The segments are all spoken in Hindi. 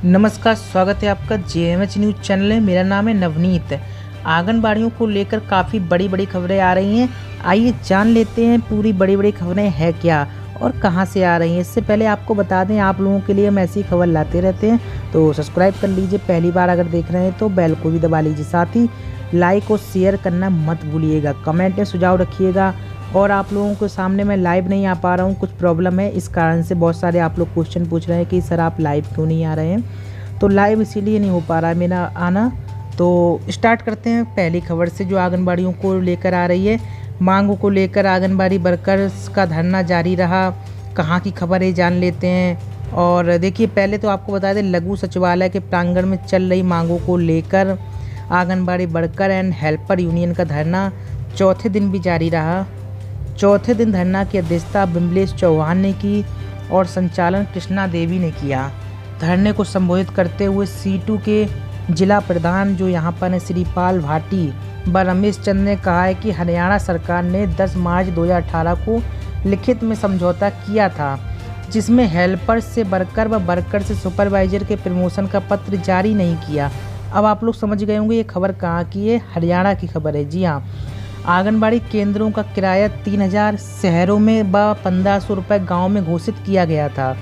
नमस्कार, स्वागत है आपका जेएमएच न्यूज़ चैनल में। मेरा नाम है नवनीत। आंगनबाड़ियों को लेकर काफ़ी बड़ी खबरें आ रही हैं। आइए जान लेते हैं पूरी बड़ी खबरें हैं क्या और कहां से आ रही हैं। इससे पहले आपको बता दें, आप लोगों के लिए हम ऐसी खबर लाते रहते हैं, तो सब्सक्राइब कर लीजिए। पहली बार अगर देख रहे हैं तो बेल को भी दबा लीजिए। साथ ही लाइक और शेयर करना मत भूलिएगा। कमेंट में सुझाव रखिएगा। और आप लोगों के सामने मैं लाइव नहीं आ पा रहा हूँ, कुछ प्रॉब्लम है, इस कारण से बहुत सारे आप लोग क्वेश्चन पूछ रहे हैं कि सर आप लाइव क्यों नहीं आ रहे हैं। तो लाइव इसीलिए नहीं हो पा रहा है मेरा आना। तो स्टार्ट करते हैं पहली खबर से, जो आंगनबाड़ियों को लेकर आ रही है। मांगों को लेकर आंगनबाड़ी वर्कर्स का धरना जारी रहा। कहाँ की खबर है जान लेते हैं। और देखिए, पहले तो आपको बता दें, लघु सचिवालय के प्रांगण में चल रही मांगों को लेकर anganwadi worker and helper union का धरना चौथे दिन भी जारी रहा। चौथे दिन धरना की अध्यक्षता बिमलेश चौहान ने की और संचालन कृष्णा देवी ने किया। धरने को संबोधित करते हुए C2 के जिला प्रधान जो यहाँ पर है श्रीपाल भाटी व रमेश चंद ने कहा है कि हरियाणा सरकार ने 10 मार्च 2018 को लिखित में समझौता किया था, जिसमें हेल्पर से वर्कर व वर्कर से सुपरवाइजर के प्रमोशन का पत्र जारी नहीं किया। अब आप लोग समझ गए होंगे ये खबर कहाँ की है, हरियाणा की खबर है। जी हाँ, आंगनबाड़ी केंद्रों का किराया 3000 शहरों में व 1500 रुपये गाँव में घोषित किया गया था,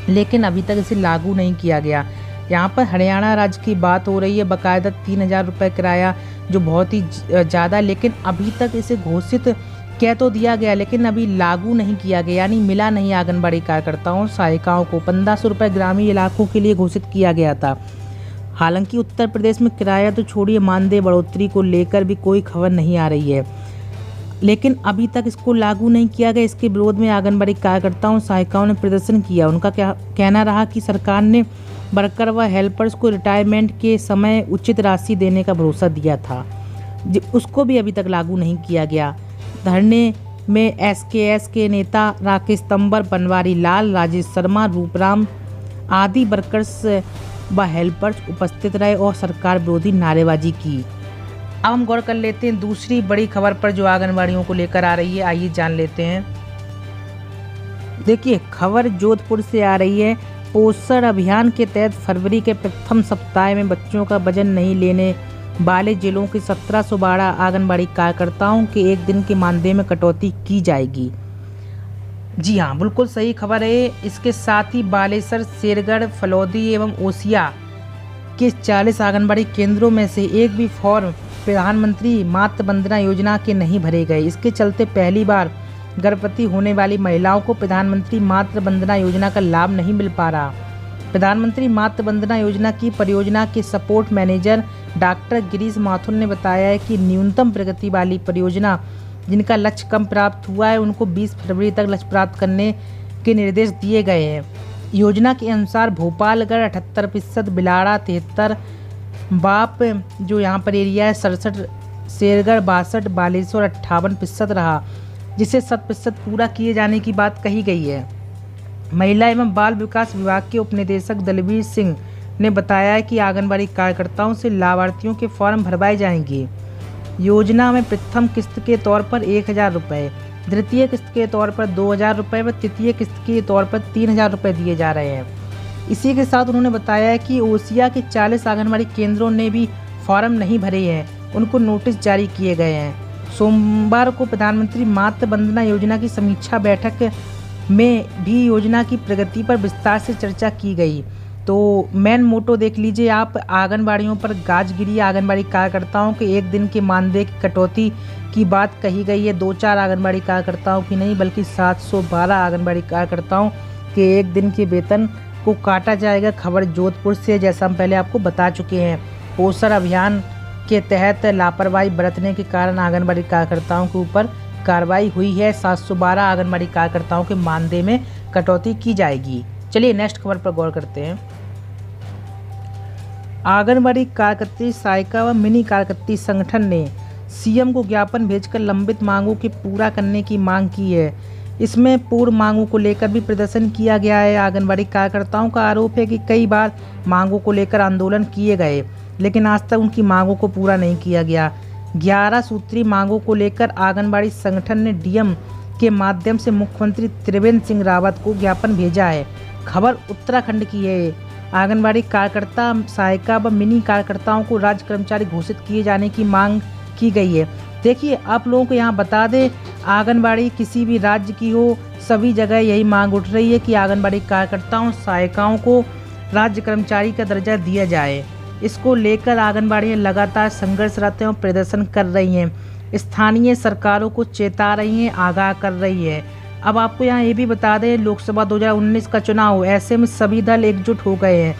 लेकिन अभी तक इसे लागू नहीं किया गया। यहाँ पर हरियाणा राज्य की बात हो रही है। बाकायदा 3000 रुपये किराया, जो बहुत ही ज़्यादा, लेकिन अभी तक इसे घोषित कह तो दिया गया, लेकिन अभी लागू नहीं किया गया, यानी मिला नहीं आंगनबाड़ी कार्यकर्ताओं और सहायिकाओं को। 1500 रुपये ग्रामीण इलाकों के लिए घोषित किया गया था। हालांकि उत्तर प्रदेश में किराया तो छोड़िए, मानदेय बढ़ोतरी को लेकर भी कोई खबर नहीं आ रही है, लेकिन अभी तक इसको लागू नहीं किया गया। इसके विरोध में आंगनबाड़ी कार्यकर्ताओं सहायिकाओं ने प्रदर्शन किया। उनका क्या कहना रहा कि सरकार ने वर्कर व हेल्पर्स को रिटायरमेंट के समय उचित राशि देने का भरोसा दिया था, उसको भी अभी तक लागू नहीं किया गया। धरने में SKS के नेता राकेश तंबर, बनवारी लाल, राजेश शर्मा, रूपराम आदि वर्कर्स व हेल्पर्स उपस्थित रहे और सरकार विरोधी नारेबाजी की। अब हम गौर कर लेते हैं दूसरी बड़ी खबर पर जो आंगनबाड़ियों को लेकर आ रही है। आइए जान लेते हैं। देखिए, खबर जोधपुर से आ रही है। पोषण अभियान के तहत फरवरी के प्रथम सप्ताह में बच्चों का वजन नहीं लेने वाले जिलों के 1712 आंगनबाड़ी कार्यकर्ताओं के एक दिन के मानदेय में कटौती की जाएगी। जी हाँ, बिल्कुल सही खबर है। इसके साथ ही बालेसर, शेरगढ़, फलौदी एवं ओसिया के 40 आंगनबाड़ी केंद्रों में से एक भी फॉर्म प्रधानमंत्री मातृ वंदना योजना के नहीं भरे गए। इसके चलते पहली बार गर्भवती होने वाली महिलाओं को प्रधानमंत्री मातृ वंदना योजना का लाभ नहीं मिल पा रहा। प्रधानमंत्री मातृ वंदना योजना की परियोजना के support manager doctor Girish Mathur ने बताया है कि न्यूनतम प्रगति वाली परियोजना जिनका लक्ष्य कम प्राप्त हुआ है, उनको 20 फरवरी तक लक्ष्य प्राप्त करने के निर्देश दिए गए हैं। योजना के अनुसार भोपालगढ़ 78%, बिलाड़ा 73%, बाप जो यहाँ पर एरिया है 67%, शेरगढ़ 62%, बालेश्वर 58% रहा, जिसे 100% पूरा किए जाने की बात कही गई है। महिला एवं बाल विकास विभाग के उप निदेशक दलबीर सिंह ने बताया है कि आंगनबाड़ी कार्यकर्ताओं से लाभार्थियों के फॉर्म भरवाए जाएंगे। योजना में प्रथम किस्त के तौर पर 1000 रुपये, द्वितीय किस्त के तौर पर 2000 रुपये व तृतीय किस्त के तौर पर 3000 रुपये दिए जा रहे हैं। इसी के साथ उन्होंने बताया है कि ओसिया के 40 आंगनबाड़ी केंद्रों ने भी फॉर्म नहीं भरे हैं, उनको नोटिस जारी किए गए हैं। सोमवार को प्रधानमंत्री मातृ वंदना योजना की समीक्षा बैठक में भी योजना की प्रगति पर विस्तार से चर्चा की गई। तो मेन मोटो देख लीजिए आप, आंगनबाड़ियों पर गाजगिरी। आंगनबाड़ी कार्यकर्ताओं के एक दिन के मानदेय की कटौती की बात कही गई है। 2-4 आंगनबाड़ी कार्यकर्ताओं की नहीं, बल्कि 712 आंगनबाड़ी कार्यकर्ताओं के एक दिन के वेतन को काटा जाएगा। खबर जोधपुर से, जैसा हम पहले आपको बता चुके हैं। पोषण अभियान के तहत लापरवाही बरतने के कारण आंगनबाड़ी कार्यकर्ताओं के ऊपर कार्रवाई हुई है। 712 आंगनबाड़ी कार्यकर्ताओं के मानदेय में कटौती की जाएगी। चलिए नेक्स्ट खबर पर गौर करते हैं। आंगनबाड़ी कार्यकर्त्री सहायिका व मिनी कार्यकर्त्री संगठन ने CM को ज्ञापन भेजकर लंबित मांगों के पूरा करने की मांग की है। इसमें पूर्व मांगों को लेकर भी प्रदर्शन किया गया है। आंगनबाड़ी कार्यकर्ताओं का आरोप है कि कई बार मांगों को लेकर आंदोलन किए गए, लेकिन आज तक उनकी मांगों को पूरा नहीं किया गया। 11 सूत्री मांगों को लेकर आंगनबाड़ी संगठन ने DM के माध्यम से मुख्यमंत्री त्रिवेंद्र सिंह रावत को ज्ञापन भेजा है। खबर उत्तराखंड की है। आंगनबाड़ी कार्यकर्ता, सहायिका व मिनी कार्यकर्ताओं को राज्य कर्मचारी घोषित किए जाने की मांग की गई है। देखिए, आप लोगों को यहाँ बता दें, आंगनबाड़ी किसी भी राज्य की हो, सभी जगह यही मांग उठ रही है कि आंगनबाड़ी कार्यकर्ताओं, सहायिकाओं को राज्य कर्मचारी का दर्जा दिया जाए। इसको लेकर आंगनबाड़ियाँ लगातार संघर्षरत और प्रदर्शन कर रही हैं, स्थानीय सरकारों को चेता रही हैं, आगाह कर रही है। अब आपको यहाँ ये भी बता दें, लोकसभा 2019 का चुनाव, ऐसे में सभी दल एकजुट हो गए हैं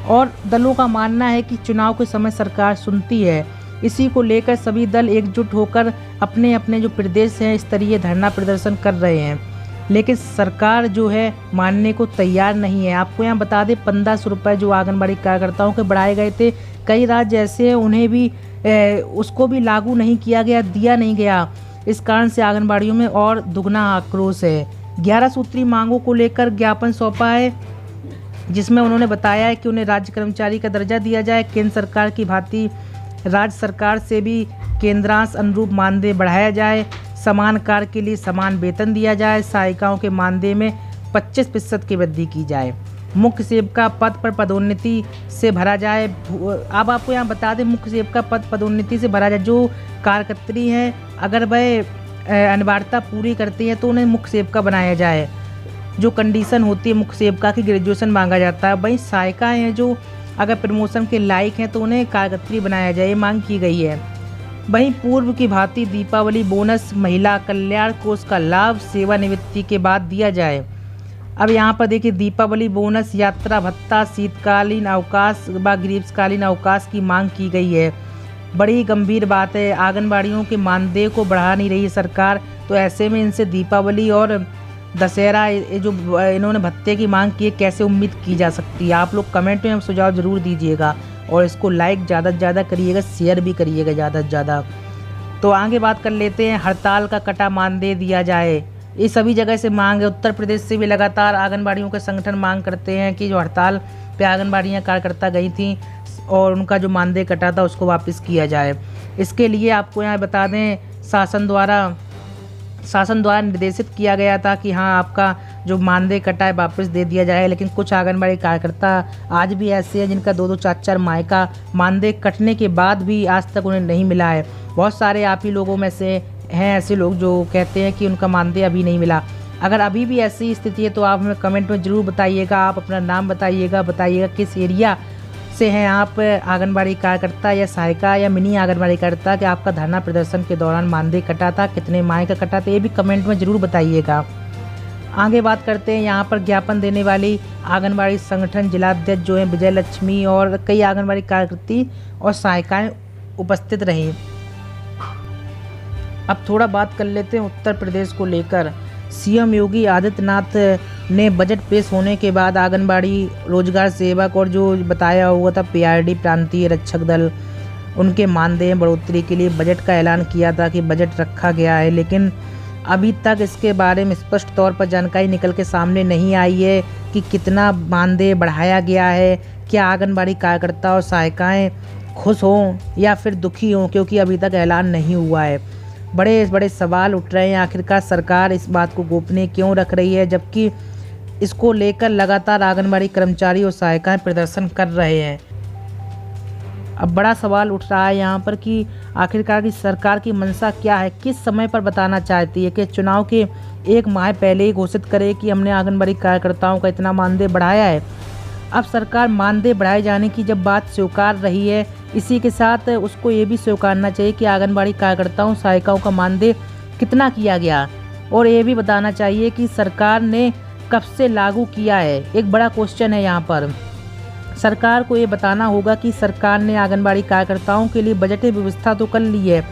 और दलों का मानना है कि चुनाव के समय सरकार सुनती है। इसी को लेकर सभी दल एकजुट होकर अपने अपने जो प्रदेश हैं स्तरीय धरना प्रदर्शन कर रहे हैं, लेकिन सरकार जो है मानने को तैयार नहीं है। आपको यहाँ बता दें, 1500 रुपये जो आंगनबाड़ी कार्यकर्ताओं के बढ़ाए गए थे, कई राज्य ऐसे हैं उन्हें भी उसको भी लागू नहीं किया गया, दिया नहीं गया। इस कारण से आंगनबाड़ियों में और दुगना आक्रोश है। 11 सूत्री मांगों को लेकर ज्ञापन सौंपा है, जिसमें उन्होंने बताया है कि उन्हें राज्य कर्मचारी का दर्जा दिया जाए, केंद्र सरकार की भांति राज्य सरकार से भी केंद्रांश अनुरूप मानदेय बढ़ाया जाए, समान कार्य के लिए समान वेतन दिया जाए, सहायिकाओं के मानदेय में 25% की वृद्धि की जाए, मुख्य सेविका पद पर पदोन्नति से भरा जाए। अब आपको यहाँ बता दें, मुख्य सेविका पद पदोन्नति से भरा जाए। जो कार्यकर्त्री हैं, अगर वह अनिवार्यता पूरी करती हैं तो उन्हें मुख्य सेविका बनाया जाए। जो कंडीशन होती है मुख्य सेविका की, ग्रेजुएशन मांगा जाता है। वहीं सहायिकाएँ हैं जो अगर प्रमोशन के लायक हैं तो उन्हें कार्यकर्त्री बनाया जाए, ये मांग की गई है। वहीं पूर्व की भांति दीपावली बोनस, महिला कल्याण कोष का लाभ सेवानिवृत्ति के बाद दिया जाए। अब यहाँ पर देखिए, दीपावली बोनस, यात्रा भत्ता, शीतकालीन अवकाश व ग्रीष्मकालीन अवकाश की मांग की गई है। बड़ी गंभीर बात है, आंगनबाड़ियों के मानदेय को बढ़ा नहीं रही है सरकार, तो ऐसे में इनसे दीपावली और दशहरा जो इन्होंने भत्ते की मांग की है, कैसे उम्मीद की जा सकती है। आप लोग कमेंट में सुझाव ज़रूर दीजिएगा और इसको लाइक ज़्यादा से ज़्यादा करिएगा, शेयर भी करिएगा ज़्यादा से ज़्यादा। तो आगे बात कर लेते हैं, हड़ताल का कटा मानदेय दिया जाए। ये सभी जगह से मांग है। उत्तर प्रदेश से भी लगातार आंगनबाड़ियों के संगठन मांग करते हैं कि जो हड़ताल पे आंगनबाड़ियाँ कार्यकर्ता गई थीं और उनका जो मानदेय कटा था उसको वापस किया जाए। इसके लिए आपको यहाँ बता दें, शासन द्वारा निर्देशित किया गया था कि हाँ, आपका जो मानदेय कटा है वापस दे दिया जाए, लेकिन कुछ आंगनबाड़ी कार्यकर्ता आज भी ऐसे हैं जिनका 2-2 4-4 माह का मानदेय कटने के बाद भी आज तक उन्हें नहीं मिला है। बहुत सारे आप ही लोगों में से हैं ऐसे लोग जो कहते हैं कि उनका मानदेय अभी नहीं मिला। अगर अभी भी ऐसी स्थिति है तो आप हमें कमेंट में ज़रूर बताइएगा। आप अपना नाम बताइएगा किस एरिया से हैं आप, आंगनबाड़ी कार्यकर्ता या सहायिका या मिनी आंगनबाड़ी कार्यकर्ता, कि आपका धरना प्रदर्शन के दौरान मानदेय कटा था, कितने माह का कटा था, ये भी कमेंट में ज़रूर बताइएगा। आगे बात करते हैं, यहाँ पर ज्ञापन देने वाली आंगनबाड़ी संगठन जिलाध्यक्ष जो हैं विजय लक्ष्मी और कई आंगनबाड़ी कार्यकर्ती और सहायिकाएँ उपस्थित रहीं। अब थोड़ा बात कर लेते हैं उत्तर प्रदेश को लेकर। सीएम योगी आदित्यनाथ ने बजट पेश होने के बाद आंगनबाड़ी, रोजगार सेवक और जो बताया हुआ था पीआरडी प्रांतीय रक्षक दल, उनके मानदेय बढ़ोतरी के लिए बजट का ऐलान किया था कि बजट रखा गया है, लेकिन अभी तक इसके बारे में स्पष्ट तौर पर जानकारी निकल के सामने नहीं आई है कि कितना मानदेय बढ़ाया गया है। क्या आंगनबाड़ी कार्यकर्ता और सहायिकाएँ खुश हों या फिर दुखी हों, क्योंकि अभी तक ऐलान नहीं हुआ है। बड़े बड़े सवाल उठ रहे हैं, आखिरकार सरकार इस बात को गोपनीय क्यों रख रही है, जबकि इसको लेकर लगातार आंगनबाड़ी कर्मचारी और सहायिकाएं प्रदर्शन कर रहे हैं। अब बड़ा सवाल उठ रहा है यहाँ पर कि आखिरकार की सरकार की मंशा क्या है, किस समय पर बताना चाहती है, कि चुनाव के 1 माह पहले ही घोषित करे कि हमने आंगनबाड़ी कार्यकर्ताओं का इतना मानदेय बढ़ाया है। अब सरकार मानदेय बढ़ाए जाने की जब बात स्वीकार रही है, इसी के साथ उसको ये भी स्वीकारना चाहिए कि आंगनबाड़ी कार्यकर्ताओं, सहायिकाओं का मानदेय कितना किया गया, और ये भी बताना चाहिए कि सरकार ने कब से लागू किया है। एक बड़ा क्वेश्चन है यहाँ पर। सरकार को ये बताना होगा कि सरकार ने आंगनबाड़ी कार्यकर्ताओं के लिए बजट में व्यवस्था तो कर ली है।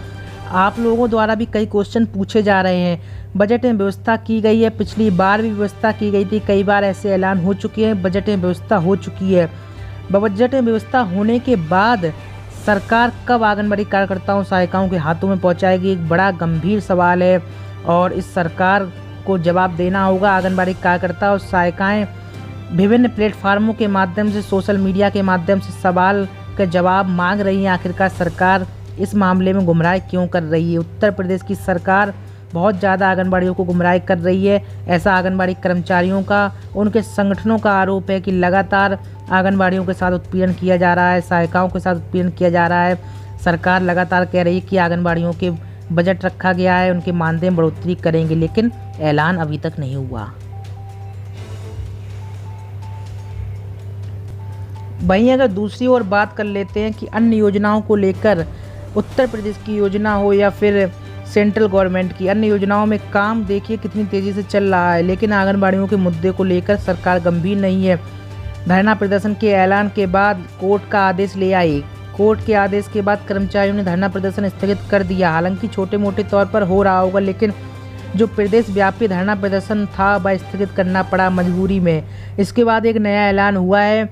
आप लोगों द्वारा भी कई क्वेश्चन पूछे जा रहे हैं, बजट में व्यवस्था की गई है, पिछली बार भी व्यवस्था की गई थी, कई बार ऐसे ऐलान हो चुके हैं, बजट में व्यवस्था हो चुकी है। बजट में व्यवस्था होने के बाद सरकार कब आंगनबाड़ी कार्यकर्ताओं, सहायिकाओं के हाथों में पहुंचाएगी, एक बड़ा गंभीर सवाल है और इस सरकार को जवाब देना होगा। आंगनबाड़ी कार्यकर्ता और सहायिकाएँ विभिन्न प्लेटफार्मों के माध्यम से, सोशल मीडिया के माध्यम से सवाल का जवाब मांग रही है। आखिरकार सरकार इस मामले में गुमराह क्यों कर रही है। उत्तर प्रदेश की सरकार बहुत ज़्यादा आंगनबाड़ियों को गुमराह कर रही है। ऐसा आंगनबाड़ी कर्मचारियों का, उनके संगठनों का आरोप है कि लगातार आंगनबाड़ियों के साथ उत्पीड़न किया जा रहा है, सहायिकाओं के साथ उत्पीड़न किया जा रहा है। सरकार लगातार कह रही है कि आंगनबाड़ियों के बजट रखा गया है, उनके मानदेय में बढ़ोतरी करेंगे, लेकिन ऐलान अभी तक नहीं हुआ। वहीं अगर दूसरी ओर बात कर लेते हैं कि अन्य योजनाओं को लेकर, उत्तर प्रदेश की योजना हो या फिर सेंट्रल गवर्नमेंट की अन्य योजनाओं में काम देखिए कितनी तेज़ी से चल रहा है, लेकिन आंगनबाड़ियों के मुद्दे को लेकर सरकार गंभीर नहीं है। धरना प्रदर्शन के ऐलान के बाद कोर्ट का आदेश ले आई। कोर्ट के आदेश के बाद कर्मचारियों ने धरना प्रदर्शन स्थगित कर दिया। हालांकि छोटे मोटे तौर पर हो रहा होगा, लेकिन जो प्रदेश व्यापी धरना प्रदर्शन था वह स्थगित करना पड़ा मजबूरी में। इसके बाद एक नया ऐलान हुआ है,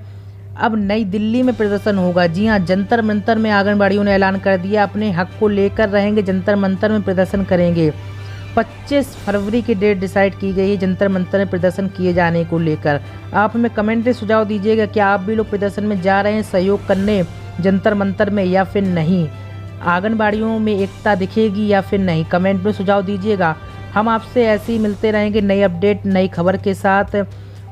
अब नई दिल्ली में प्रदर्शन होगा। जी हां, जंतर मंतर में आंगनबाड़ियों ने ऐलान कर दिया, अपने हक को लेकर रहेंगे, जंतर मंतर में प्रदर्शन करेंगे। 25 फरवरी की डेट डिसाइड की गई है जंतर मंतर में प्रदर्शन किए जाने को लेकर। आप हमें कमेंट में सुझाव दीजिएगा, क्या आप भी लोग प्रदर्शन में जा रहे हैं सहयोग करने जंतर मंतर में या फिर नहीं? आंगनबाड़ियों में एकता दिखेगी या फिर नहीं? कमेंट में सुझाव दीजिएगा। हम आपसे ऐसे ही मिलते रहेंगे नई अपडेट, नई खबर के साथ।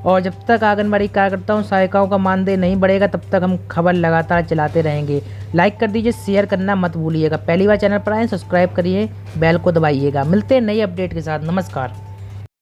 और जब तक आंगनबाड़ी कार्यकर्ताओं, सहायिकाओं का मानदेय नहीं बढ़ेगा, तब तक हम खबर लगातार चलाते रहेंगे। लाइक कर दीजिए, शेयर करना मत भूलिएगा। पहली बार चैनल पर आए सब्सक्राइब करिए, बेल को दबाइएगा। मिलते हैं नई अपडेट के साथ। नमस्कार।